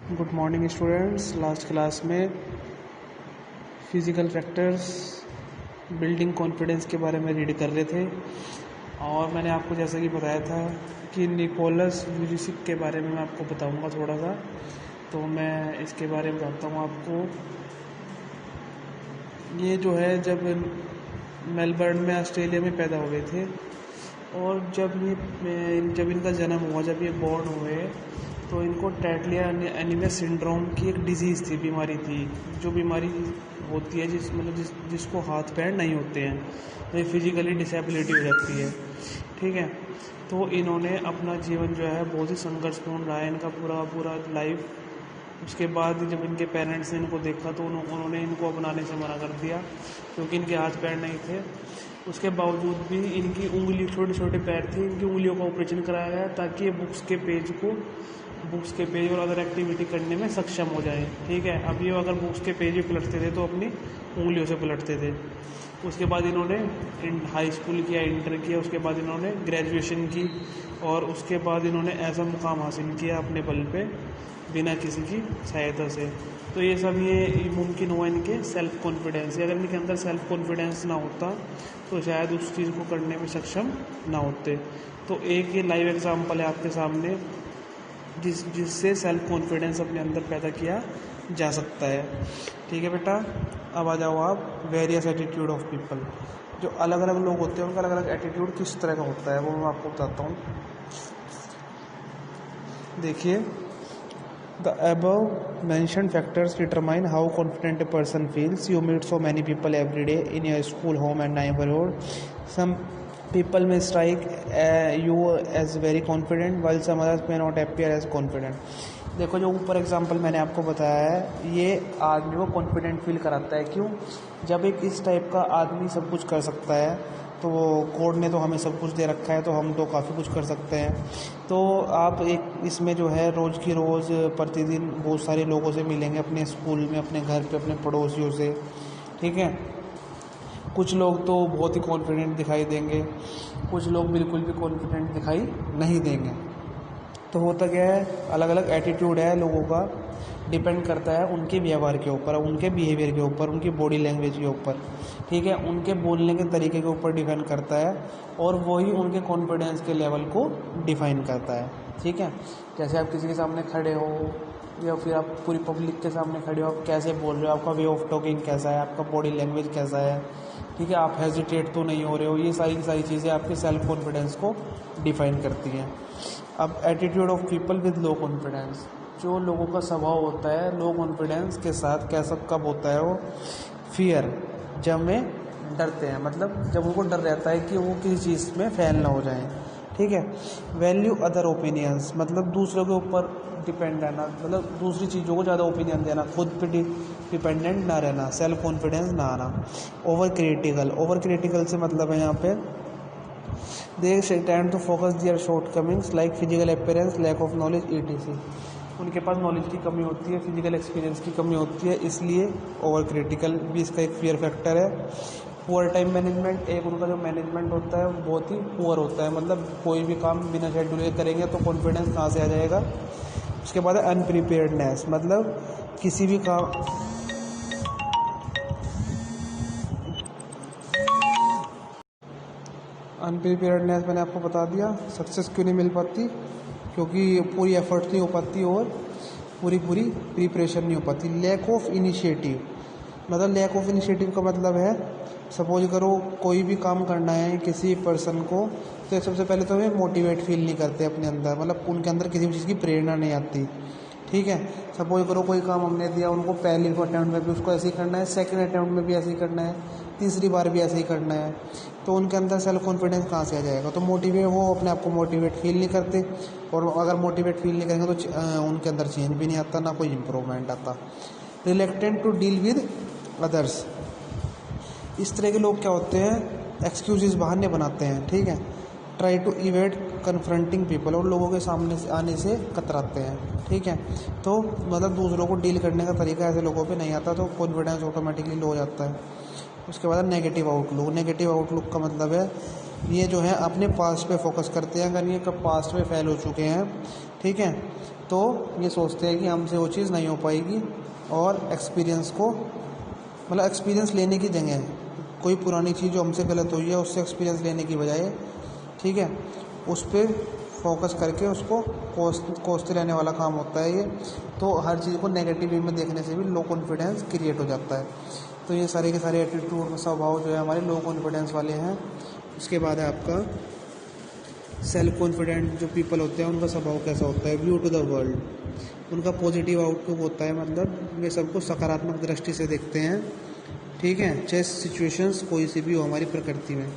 Good morning students. Last class में physical factors building confidence के बारे में रीड कर रहे थे और मैंने आपको जैसा कि बताया था कि निकोलस वुजिसिक के बारे में मैं आपको बताऊंगा थोड़ा सा। तो मैं इसके बारे में बताता हूँ आपको। ये जो है जब मेलबर्न में ऑस्ट्रेलिया में पैदा हुए थे और जब इनका जन्म हुआ, जब ये बॉर्न हुए तो इनको टेटलिया एनीमिया सिंड्रोम की एक डिजीज़ थी, बीमारी थी। जो बीमारी होती है जिसको हाथ पैर नहीं होते हैं, तो ये फिजिकली डिसेबिलिटी हो जाती है। ठीक है, तो इन्होंने अपना जीवन जो है बहुत ही संघर्षपूर्ण रहा है, इनका पूरा लाइफ। उसके बाद जब इनके पेरेंट्स ने इनको देखा तो उन्होंने इनको अपनाने से मना कर दिया क्योंकि इनके हाथ पैर नहीं थे। उसके बावजूद भी इनकी उंगली, छोटे छोटे पैर थे, इनकी उंगलियों का ऑपरेशन कराया गया ताकि ये बुक्स के पेज और अदर एक्टिविटी करने में सक्षम हो जाए। ठीक है, अब ये अगर बुक्स के पेज भी पलटते थे तो अपनी उंगलियों से पलटते थे। उसके बाद इन्होंने हाई स्कूल किया, इंटर किया, उसके बाद इन्होंने ग्रेजुएशन की और उसके बाद इन्होंने ऐसा मुकाम हासिल किया अपने बल पे, बिना किसी की सहायता से। तो ये सब ये मुमकिन हुआ इनके सेल्फ कॉन्फिडेंस से। अगर इनके अंदर सेल्फ कॉन्फिडेंस ना होता तो शायद उस चीज़ को करने में सक्षम ना होते। तो एक ये लाइव एग्जांपल है आपके सामने जिससे सेल्फ कॉन्फिडेंस अपने अंदर पैदा किया जा सकता है। ठीक है बेटा, अब आ जाओ आप वेरियस एटीट्यूड ऑफ पीपल। जो अलग अलग लोग होते हैं उनका अलग अलग एटीट्यूड किस तरह का होता है वो मैं आपको बताता हूँ। देखिए, the above mentioned factors determine how confident a person feels. You meet so many people every day in your school, home and neighborhood. Some people may strike you as very confident while some others may not appear as confident. देखो, जो ऊपर example मैंने आपको बताया है ये आदमी को कॉन्फिडेंट फील कराता है। क्यों? जब एक इस टाइप का आदमी सब कुछ कर सकता है तो गॉड ने तो हमें सब कुछ दे रखा है, तो हम तो काफ़ी कुछ कर सकते हैं। तो आप एक इसमें जो है रोज़ की रोज़ प्रतिदिन बहुत सारे लोगों से मिलेंगे, अपने स्कूल में, अपने घर पे, अपने पड़ोसियों से। ठीक है, कुछ लोग तो बहुत ही कॉन्फिडेंट दिखाई देंगे, कुछ लोग बिल्कुल भी कॉन्फिडेंट दिखाई नहीं देंगे। तो होता क्या है, अलग अलग एटीट्यूड है लोगों का, डिपेंड करता है उनके व्यवहार के ऊपर, उनके बिहेवियर के ऊपर, उनकी बॉडी लैंग्वेज के ऊपर। ठीक है, उनके बोलने के तरीके के ऊपर डिपेंड करता है और वही उनके कॉन्फिडेंस के लेवल को डिफाइन करता है। ठीक है, जैसे आप किसी के सामने खड़े हो या फिर आप पूरी पब्लिक के सामने खड़े हो, आप कैसे बोल रहे हो, आपका वे ऑफ टॉकिंग कैसा है, आपका बॉडी लैंग्वेज कैसा है। ठीक है, आप हेजिटेट तो नहीं हो रहे हो, ये सारी चीज़ें आपके सेल्फ कॉन्फिडेंस को डिफाइन करती हैं। अब attitude of people with low confidence, जो लोगों का स्वभाव होता है लो कॉन्फिडेंस के साथ, कैसा कब होता है वो? फियर, जब में डरते हैं, मतलब जब उनको डर रहता है कि वो किसी चीज़ में फेल ना हो जाए। ठीक है, वैल्यू अदर ओपिनियंस, मतलब दूसरों के ऊपर डिपेंड रहना, मतलब दूसरी चीज़ों को ज़्यादा ओपिनियन देना, खुद पे डिपेंडेंट ना रहना, सेल्फ कॉन्फिडेंस ना आना। ओवर क्रिटिकल से मतलब है यहाँ पे they tend to focus their shortcomings like physical appearance, lack of knowledge etc. उनके पास नॉलेज की कमी होती है, फिजिकल एक्सपीरियंस की कमी होती है, इसलिए ओवर क्रिटिकल भी इसका एक फियर फैक्टर है। पुअर टाइम मैनेजमेंट, एक उनका जो मैनेजमेंट होता है वो बहुत ही पुअर होता है, मतलब कोई भी काम बिना शेड्यूल के करेंगे तो कॉन्फिडेंस कहाँ से आ जाएगा। उसके बाद है अनप्रिपेयर्डनेस, मतलब किसी भी काम अनप्रिपेयर्डनेस मैंने आपको बता दिया, सक्सेस क्यों नहीं मिल पाती, क्योंकि पूरी एफर्ट नहीं हो पाती और पूरी प्रिपरेशन नहीं हो पाती। लैक ऑफ इनिशिएटिव, मतलब लैक ऑफ इनिशिएटिव का मतलब है, सपोज करो कोई भी काम करना है किसी पर्सन को, तो सबसे पहले तो वे मोटिवेट फील नहीं करते अपने अंदर, मतलब उनके अंदर किसी भी चीज़ की प्रेरणा नहीं आती। ठीक है, सपोज करो कोई काम हमने दिया उनको, पहले अटैम्प्ट में भी उसको ऐसे ही करना है, सेकंड अटैम्प्ट में भी ऐसे ही करना है, तीसरी बार भी ऐसे ही करना है, तो उनके अंदर सेल्फ कॉन्फिडेंस कहाँ से आ जाएगा? तो वो अपने आप को मोटिवेट फील नहीं करते, और अगर मोटिवेट फील नहीं करेंगे तो उनके अंदर चेंज भी नहीं आता, ना कोई इम्प्रूवमेंट आता। Reluctant to deal with others, इस तरह के लोग क्या होते हैं, एक्सक्यूजेस, बहाने बनाते हैं। ठीक है, try to evade confronting people, और लोगों के सामने से आने से कतराते हैं। ठीक है, तो मतलब दूसरों को डील करने का तरीका ऐसे लोगों पे नहीं आता, तो कॉन्फिडेंस ऑटोमेटिकली लो हो जाता है। उसके बाद नेगेटिव आउटलुक का मतलब है ये जो है अपने पास्ट पे फोकस करते हैं, अगर ये कब पास्ट में फेल हो चुके हैं, ठीक है, तो ये सोचते हैं कि हमसे वो चीज़ नहीं हो पाएगी, और एक्सपीरियंस को मतलब एक्सपीरियंस लेने की जगह कोई पुरानी चीज़ जो हमसे गलत हुई है उससे एक्सपीरियंस लेने की बजाय, ठीक है, उस पर फोकस करके उसको कोसते रहने वाला काम होता है ये। तो हर चीज़ को नेगेटिव वे में देखने से भी लो कॉन्फिडेंस क्रिएट हो जाता है। तो ये सारे के सारे एटीट्यूड स्वभाव जो है हमारे लो कॉन्फिडेंस वाले हैं। उसके बाद है आपका सेल्फ कॉन्फिडेंट जो पीपल होते हैं उनका स्वभाव कैसा होता है। व्यू टू द वर्ल्ड, उनका पॉजिटिव आउटलुक होता है, मतलब वे सबको सकारात्मक दृष्टि से देखते हैं, ठीक है, चाहे सिचुएशंस कोई सी भी हो हमारी प्रकृति में।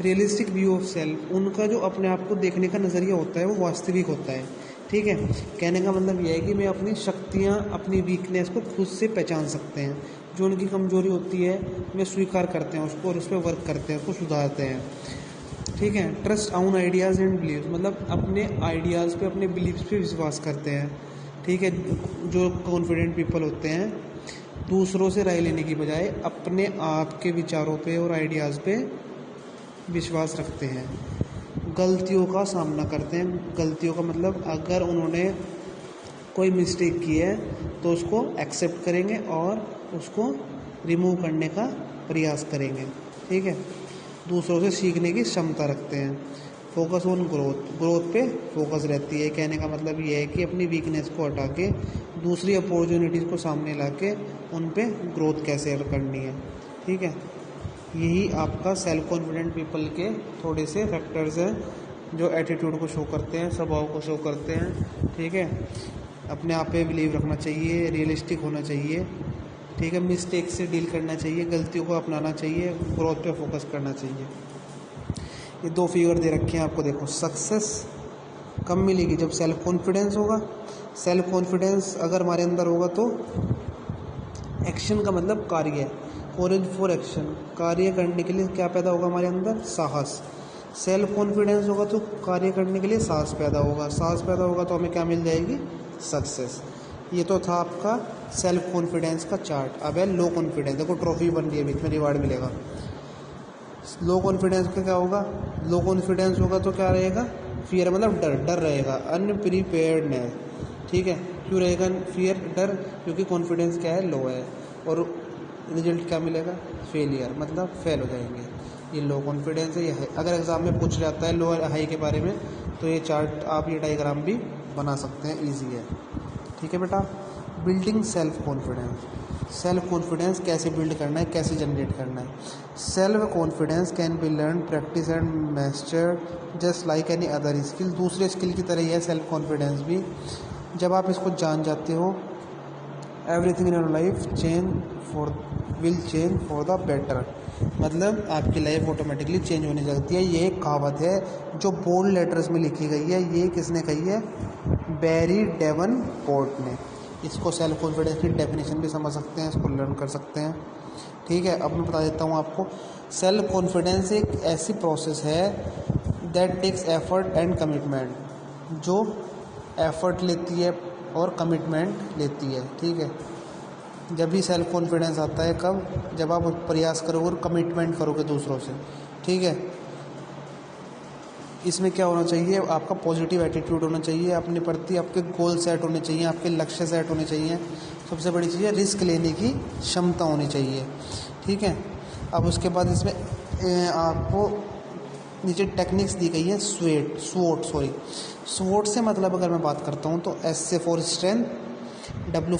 रियलिस्टिक व्यू ऑफ सेल्फ, उनका जो अपने आप को देखने का नज़रिया होता है वो वास्तविक होता है, ठीक है। कहने का मतलब यह है कि मैं अपनी शक्तियाँ, अपनी वीकनेस को खुद से पहचान सकते हैं। जो उनकी कमजोरी होती है वे स्वीकार करते हैं उसको और उस पर वर्क करते हैं, उसको सुधारते हैं, ठीक है। Trust on ideas and beliefs, मतलब अपने आइडियाज़ पे, अपने बिलीव्स पे विश्वास करते हैं, ठीक है। जो कॉन्फिडेंट पीपल होते हैं दूसरों से राय लेने की बजाय अपने आप के विचारों पे और आइडियाज़ पे विश्वास रखते हैं। गलतियों का सामना करते हैं, गलतियों का मतलब अगर उन्होंने कोई मिस्टेक की है तो उसको एक्सेप्ट करेंगे और उसको रिमूव करने का प्रयास करेंगे, ठीक है। दूसरों से सीखने की क्षमता रखते हैं। फोकस ऑन ग्रोथ, ग्रोथ पे फोकस रहती है। कहने का मतलब ये है कि अपनी वीकनेस को हटा के दूसरी अपॉर्चुनिटीज़ को सामने ला के उन पे ग्रोथ कैसे करनी है, ठीक है। यही आपका सेल्फ कॉन्फिडेंट पीपल के थोड़े से फैक्टर्स हैं जो एटीट्यूड को शो करते हैं, स्वभाव को शो करते हैं, ठीक है। अपने आप पे बिलीव रखना चाहिए, रियलिस्टिक होना चाहिए, ठीक है। मिस्टेक से डील करना चाहिए, गलतियों को अपनाना चाहिए, ग्रोथ पे फोकस करना चाहिए। ये 2 फिगर दे रखे हैं आपको, देखो। सक्सेस कब मिलेगी? जब सेल्फ कॉन्फिडेंस होगा। सेल्फ कॉन्फिडेंस अगर हमारे अंदर होगा तो एक्शन का मतलब कार्य, कोरेज फॉर एक्शन, कार्य करने के लिए क्या पैदा होगा हमारे अंदर? साहस। सेल्फ कॉन्फिडेंस होगा तो कार्य करने के लिए साहस पैदा होगा, साहस पैदा होगा तो हमें क्या मिल जाएगी? सक्सेस। ये तो था आपका सेल्फ कॉन्फिडेंस का चार्ट। अब है लो कॉन्फिडेंस, देखो ट्रॉफी बन रही है, बीच में रिवार्ड मिलेगा। लो कॉन्फिडेंस का क्या होगा? लो कॉन्फिडेंस होगा तो क्या रहेगा? फियर, मतलब डर, डर रहेगा, अनप्रिपेयर्डनेस, ठीक है। क्यों रहेगा फियर, डर? क्योंकि कॉन्फिडेंस क्या है? लो है, और रिजल्ट क्या मिलेगा? फेलियर, मतलब फेल हो जाएंगे। ये लो कॉन्फिडेंस है, ये है। अगर एग्जाम में पूछ जाता है लो और हाई के बारे में तो ये चार्ट आप, ये डायग्राम भी बना सकते हैं, ईजी है, ठीक है बेटा। Building self confidence, self confidence कैसे बिल्ड करना है, कैसे जनरेट करना है? Self confidence can be learn, practice and mastered just like any other skill. दूसरे स्किल की तरह ही है सेल्फ कॉन्फिडेंस भी। जब आप इसको जान जाते हो, everything in your life will change for the better, मतलब आपकी लाइफ ऑटोमेटिकली चेंज होने लगती है। ये एक कहावत है जो बोल्ड लेटर्स में लिखी गई है। ये किसने कही है? बैरी डेवनपोर्ट ने। इसको सेल्फ कॉन्फिडेंस की डेफिनेशन भी समझ सकते हैं, इसको लर्न कर सकते हैं, ठीक है। अब मैं बता देता हूँ आपको। सेल्फ कॉन्फिडेंस एक ऐसी प्रोसेस है that takes effort and commitment, जो एफर्ट लेती है और कमिटमेंट लेती है, ठीक है। जब भी सेल्फ कॉन्फिडेंस आता है, कब? जब आप प्रयास करोगे और कमिटमेंट करोगे दूसरों से, ठीक है। इसमें क्या होना चाहिए? आपका पॉजिटिव एटीट्यूड होना चाहिए, अपने प्रति आपके गोल सेट होने चाहिए, आपके लक्ष्य सेट होने चाहिए। सबसे बड़ी चीज़ है रिस्क लेने की क्षमता होनी चाहिए, ठीक है। अब उसके बाद इसमें आपको नीचे टेक्निक्स दी गई है। स्वोट से मतलब अगर मैं बात करता हूँ तो एस से for strength, W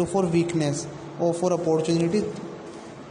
for weakness, O for opportunity,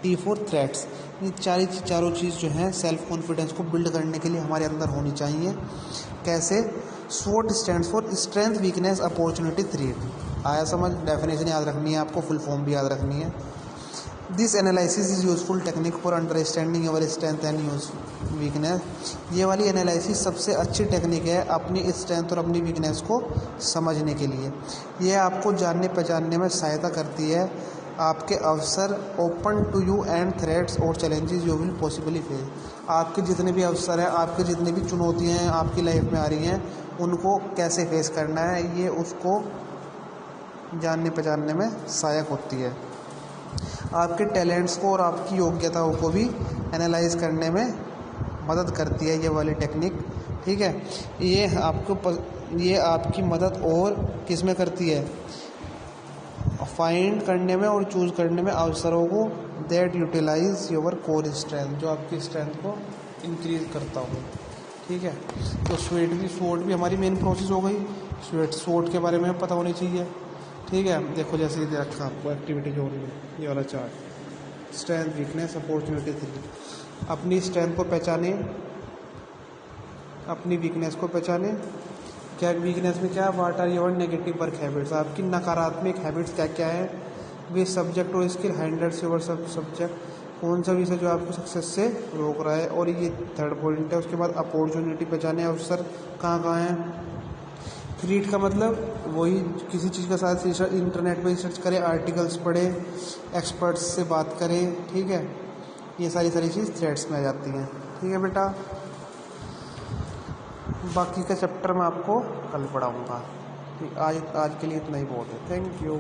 T for threats. ये चारों चीज़ जो हैं सेल्फ कॉन्फिडेंस को बिल्ड करने के लिए हमारे अंदर होनी चाहिए। कैसे? स्वोट stands for strength, weakness, opportunity, threat. आया समझ? डेफिनेशन याद रखनी है आपको, फुल फॉर्म भी याद रखनी है। This analysis is useful technique for understanding your strength and use weakness. ये वाली एनालिसिस सबसे अच्छी टेक्निक है अपनी स्ट्रेंथ और अपनी वीकनेस को समझने के लिए। यह आपको जानने पहचानने में सहायता करती है। आपके अवसर open to you and threats और challenges you will possibly face. आपके जितने भी अवसर हैं, आपके जितने भी चुनौतियाँ हैं आपकी लाइफ में आ रही हैं, उनको कैसे फेस करना है, ये उसको जानने पहचानने में सहायक होती है। आपके टैलेंट्स को और आपकी योग्यताओं को भी एनालाइज करने में मदद करती है ये वाली टेक्निक, ठीक है। ये आपकी मदद और किस में करती है, फाइंड करने में और चूज़ करने में अवसरों को, that utilise your core strength, जो आपकी स्ट्रेंथ को इंक्रीज करता हो। ठीक है, तो स्वोट भी हमारी मेन प्रोसेस हो गई। स्वोट के बारे में पता होनी चाहिए। ठीक है, देखो जैसे ये रखा आपको एक्टिविटी जोन में ये वाला चार्ट, स्ट्रेंथ वीकनेस अपॉर्चुनिटी 3। अपनी स्ट्रेंथ को पहचाने, अपनी वीकनेस को पहचाने। क्या वीकनेस में क्या, what are your negative work habits, आपकी नकारात्मक हैबिट्स क्या क्या है। वे सब्जेक्ट और स्किल हैंडल्स योर सब्जेक्ट, कौन सा विषय जो आपको सक्सेस से रोक रहा है। और ये थर्ड पॉइंट है। उसके बाद अपॉर्चुनिटी पहचाने, अवसर कहाँ कहाँ हैं। रीड का मतलब वही किसी चीज़ का साथ इंटरनेट पर रिसर्च करें, आर्टिकल्स पढ़े, एक्सपर्ट्स से बात करें। ठीक है, ये सारी चीज़ थ्रेड्स में आ जाती हैं। ठीक है बेटा, बाकी का चैप्टर मैं आपको कल पढ़ाऊँगा। आज के लिए इतना ही बहुत है। Thank you.